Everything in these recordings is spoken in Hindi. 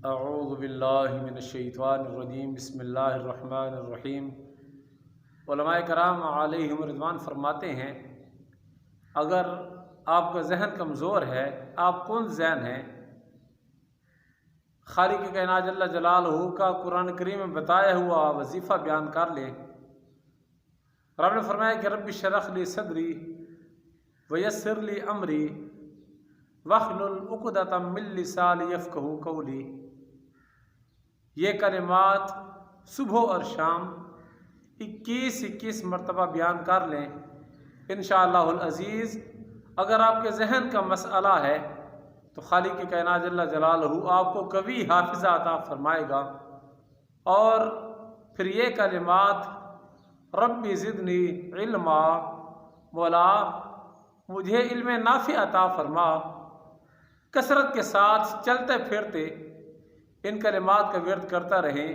अऊज़ु बिल्लाहि मिनश्शैतानिर्रजीम बिस्मिल्लाहिर्रहमानिर्रहीम। उलमाए कराम अलैहिम रिज़वान फरमाते हैं, अगर आपका जहन कमज़ोर है, आप कौन जहन हैं, खालिक़ कायनात जल्ल जलालहू का कुरान करीम में बताया हुआ वजीफ़ा बयान कर लें। रब ने फरमाया कि रब्बि शरह ली सदरी वयस्सिर ली अमरी वहलुल उक़दतम मिन लिसानी यफ़क़हू क़ौली। ये कलिमात सुबह और शाम 21-21 मरतबा बयान कर लें इंशाअल्लाहुल अज़ीज़। अगर आपके जहन का मसला है तो खालिक़ कायनात जल्ल जलालहू आपको कवी हाफिज़ा अता फरमाएगा। और फिर ये कलिमात रब्बी ज़िदनी इल्मा, मौला मुझे इल्म नाफ़ि अता फरमा, कसरत के साथ चलते फिरते इन कलिमात का विर्द करता रहें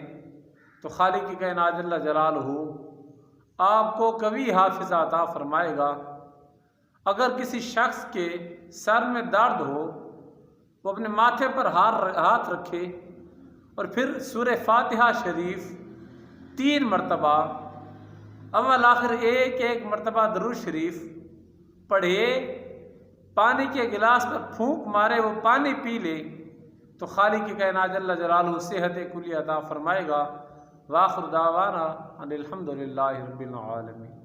तो खालिक़ कायनात जल्ल जलालहू आपको कवी हाफिज़ा अता फरमाएगा। अगर किसी शख्स के सर में दर्द हो, वो अपने माथे पर हाथ रखे और फिर सूरह फातिहा शरीफ 3 मरतबा अव्वल आखिर एक मरतबा दरूद शरीफ पढ़े, पानी के गिलास पर फूंक मारे, वो पानी पी ले तो खालिक़ कायनात जल्ल जलालहू सेहत कुली अता फरमाएगा। वाखिर दावाना अनिल हम्दुलिल्लाहि रब्बिल आलमीन।